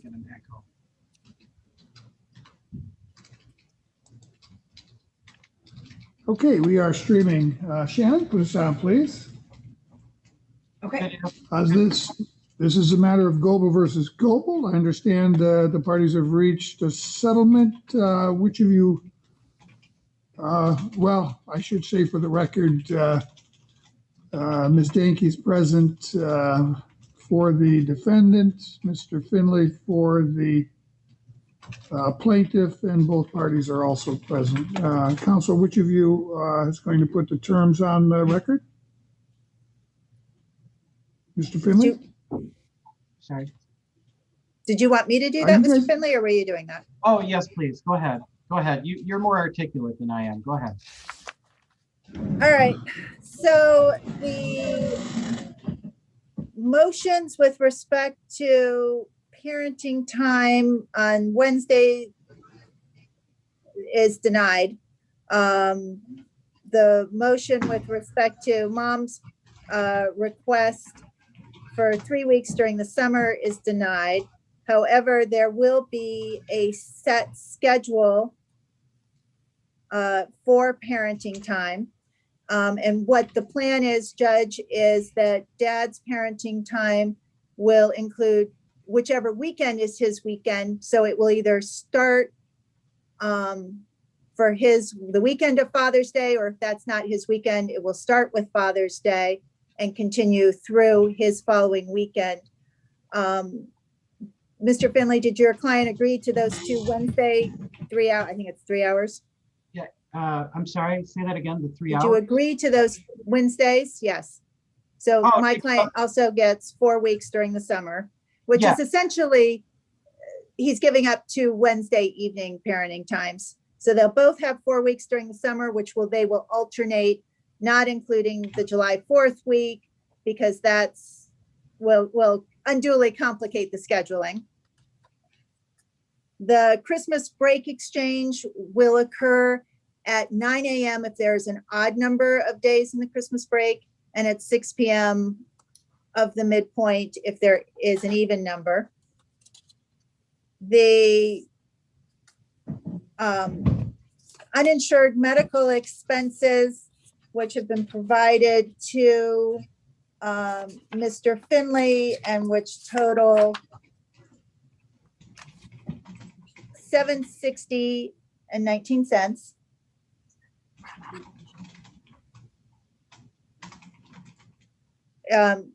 get an echo. Okay, we are streaming. Shannon, put us on, please. Okay. This is a matter of Goebel versus Goebel. I understand the parties have reached a settlement. Which of you, well, I should say for the record, Ms. Danke is present for the defendant, Mr. Finley for the plaintiff, and both parties are also present. Counsel, which of you is going to put the terms on the record? Mr. Finley? Sorry. Did you want me to do Are that, you Mr. guys- Finley, or were you doing that? Oh, yes, please. Go ahead. Go ahead. You're more articulate than I am. Go ahead. All right, so the motions with respect to parenting time on Wednesday is denied. The motion with respect to mom's request for 3 weeks during the summer is denied. However, there will be a set schedule for parenting time. And what the plan is, Judge, is that dad's parenting time will include whichever weekend is his weekend. So it will either start for the weekend of Father's Day, or if that's not his weekend, it will start with Father's Day and continue through his following weekend. Mr. Finley, did your client agree to those two Wednesday 3 hour? I think it's 3 hours. Yeah. I'm sorry. Say that again. The 3 Did hours. you agree to those Wednesdays? Yes. So Oh, my okay. client also gets 4 weeks during the summer, which Yeah. is essentially, he's giving up 2 Wednesday evening parenting times. So they'll both have 4 weeks during the summer, they will alternate, not including the July 4th week, because will unduly complicate the scheduling. The Christmas break exchange will occur at 9 a.m. if there's an odd number of days in the Christmas break, and at 6 p.m. of the midpoint if there is an even number. The uninsured medical expenses, which have been provided to Mr. Finley, and which total $760.19.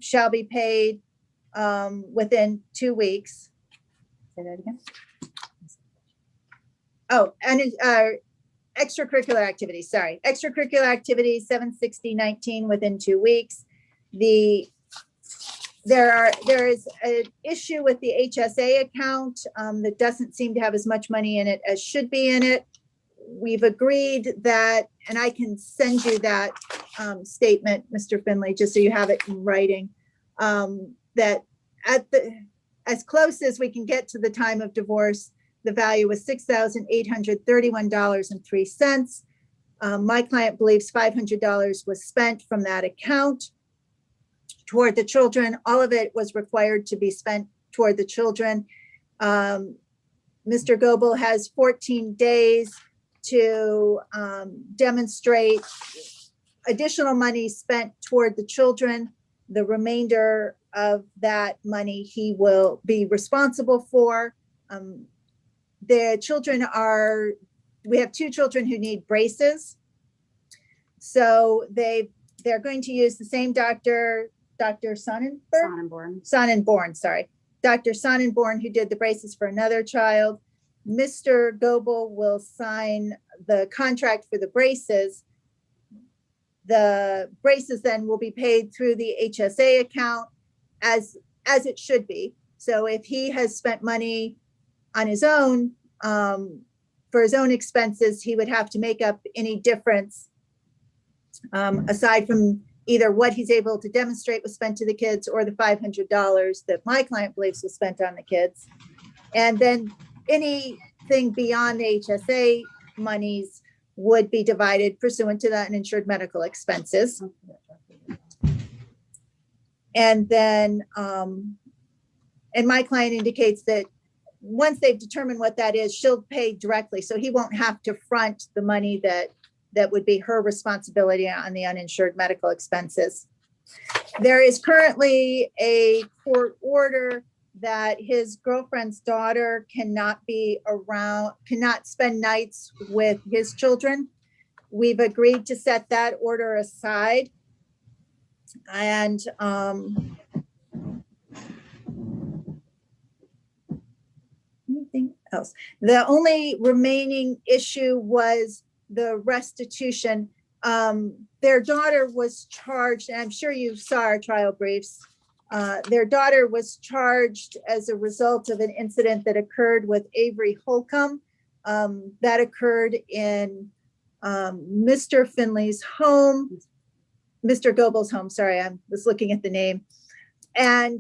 Shall be paid within 2 weeks. Say that again. Oh, and extracurricular activities, sorry. Extracurricular activities, $760.19 within 2 weeks. There is an issue with the HSA account that doesn't seem to have as much money in it as should be in it. We've agreed that, and I can send you that statement, Mr. Finley, just so you have it in writing, that as close as we can get to the time of divorce, the value was $6,831.03. My client believes $500 was spent from that account toward the children. All of it was required to be spent toward the children. Mr. Goebel has 14 days to demonstrate additional money spent toward the children. The remainder of that money he will be responsible for. The children we have 2 children who need braces. So they're going to use the same Dr. Sonnenborn, sorry. Dr. Sonnenborn, who did the braces for another child. Mr. Goebel will sign the contract for the braces. The braces then will be paid through the HSA account as it should be. So if he has spent money on his own for his own expenses, he would have to make up any difference aside from either what he's able to demonstrate was spent to the kids or the $500 that my client believes was spent on the kids. And then anything beyond the HSA monies would be divided pursuant to the uninsured medical expenses. And then, and my client indicates that once they've determined what that is, she'll pay directly. So he won't have to front the money that would be her responsibility on the uninsured medical expenses. There is currently a court order that his girlfriend's daughter cannot spend nights with his children. We've agreed to set that order aside. And anything else? The only remaining issue was the restitution. Their daughter was charged, and I'm sure you saw our trial briefs. Their daughter was charged as a result of an incident that occurred with Avery Holcomb. That occurred in Mr. Finley's home, Mr. Goebel's home. Sorry, I was looking at the name. And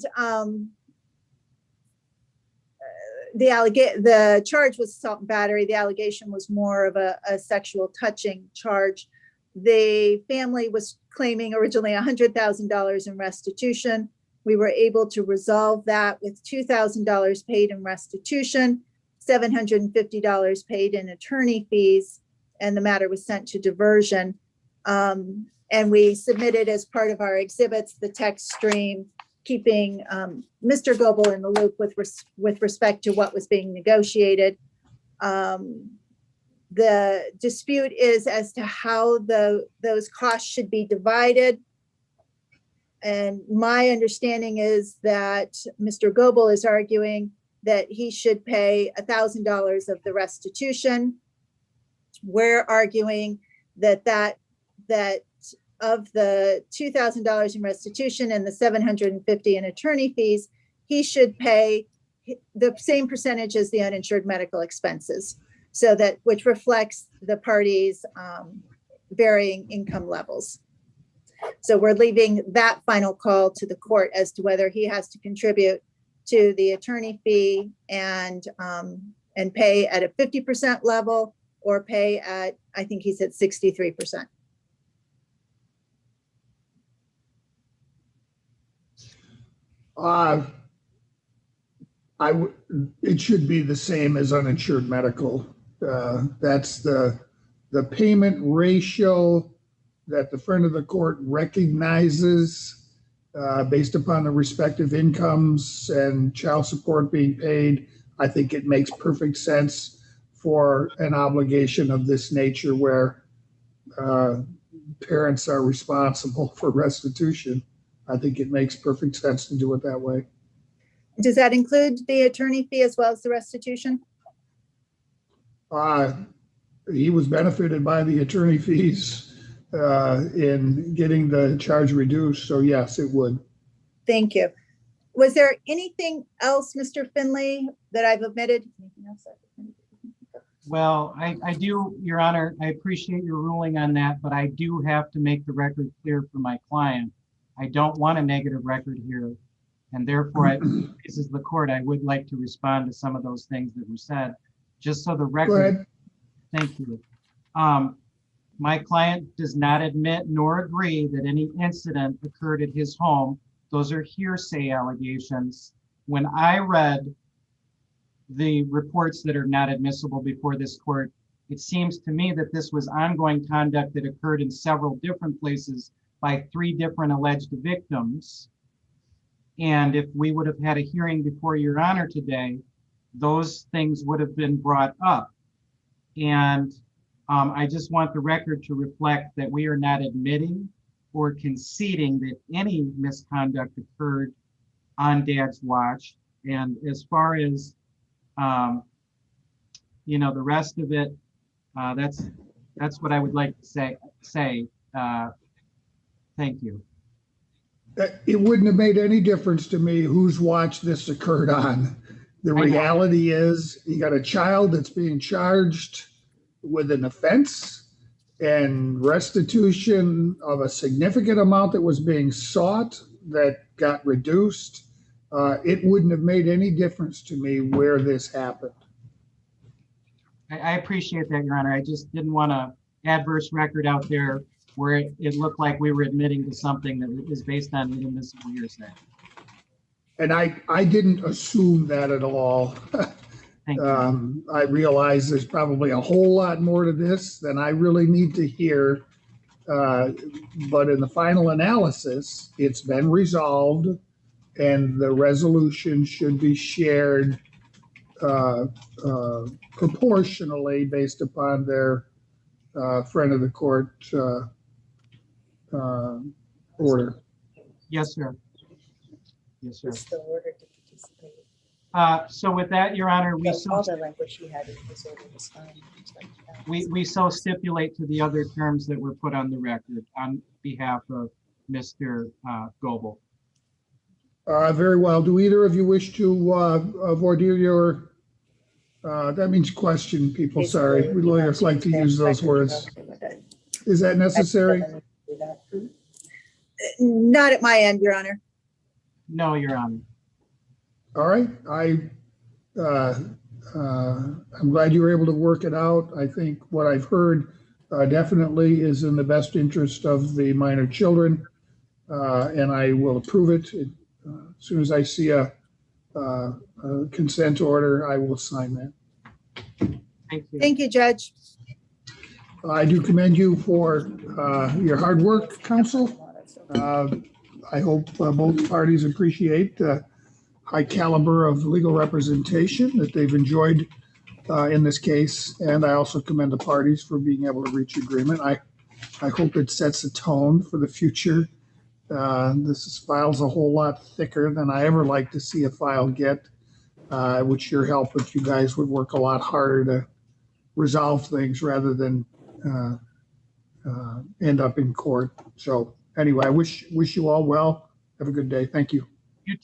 the charge was assault and battery. The allegation was more of a sexual touching charge. The family was claiming originally $100,000 in restitution. We were able to resolve that with $2,000 paid in restitution, $750 paid in attorney fees, and the matter was sent to diversion. And we submitted as part of our exhibits the text stream, keeping Mr. Goebel in the loop with respect to what was being negotiated. The dispute is as to how those costs should be divided. And my understanding is that Mr. Goebel is arguing that he should pay $1,000 of the restitution. We're arguing that of the $2,000 in restitution and the $750 in attorney fees, he should pay the same percentage as the uninsured medical expenses, so that which reflects the parties' varying income levels. So we're leaving that final call to the court as to whether he has to contribute to the attorney fee and pay at a 50% level or pay at, I think he said 63%. It should be the same as uninsured medical. That's the payment ratio that the friend of the court recognizes based upon the respective incomes and child support being paid. I think it makes perfect sense for an obligation of this nature where parents are responsible for restitution. I think it makes perfect sense to do it that way. Does that include the attorney fee as well as the restitution? He was benefited by the attorney fees in getting the charge reduced. So yes, it would. Thank you. Was there anything else, Mr. Finley, that I've omitted? Anything else? Well, I do, Your Honor, I appreciate your ruling on that, but I do have to make the record clear for my client. I don't want a negative record here. And therefore, this is the court. I would like to respond to some of those things that were said, just so the record. Go ahead. Thank you. My client does not admit nor agree that any incident occurred at his home. Those are hearsay allegations. When I read the reports that are not admissible before this court, it seems to me that this was ongoing conduct that occurred in several different places by 3 different alleged victims. And if we would have had a hearing before Your Honor today, those things would have been brought up. And I just want the record to reflect that we are not admitting or conceding that any misconduct occurred on Dad's watch. And as far as, the rest of it, that's what I would like to say. Thank you. It wouldn't have made any difference to me whose watch this occurred on. The reality is you got a child that's being charged with an offense and restitution of a significant amount that was being sought that got reduced. It wouldn't have made any difference to me where this happened. I appreciate that, Your Honor. I just didn't want an adverse record out there where it looked like we were admitting to something that is based on inadmissible hearsay. And I didn't assume that at all. Thank you. I realize there's probably a whole lot more to this than I really need to hear. But in the final analysis, it's been resolved and the resolution should be shared proportionally based upon their friend of the court order. Yes, sir. Yes, sir. What's the order to participate? So with that, Your Honor, we All so, the language he had in his order was fine. we so stipulate to the other terms that were put on the record on behalf of Mr. Goebel. Very well. Do either of you wish to voir dire your, that means question people, sorry. We lawyers like to use those words. Is that necessary? Not at my end, Your Honor. No, Your Honor. All right. I'm glad you were able to work it out. I think what I've heard definitely is in the best interest of the minor children, and I will approve it. As soon as I see a consent order, I will sign that. Thank you. Thank you, Judge. I do commend you for your hard work, counsel. I hope both parties appreciate the high caliber of legal representation that they've enjoyed in this case. And I also commend the parties for being able to reach agreement. I hope it sets a tone for the future. This file's a whole lot thicker than I ever like to see a file get. With your help, if you guys would work a lot harder to resolve things rather than end up in court. So anyway, I wish you all well. Have a good day. Thank you.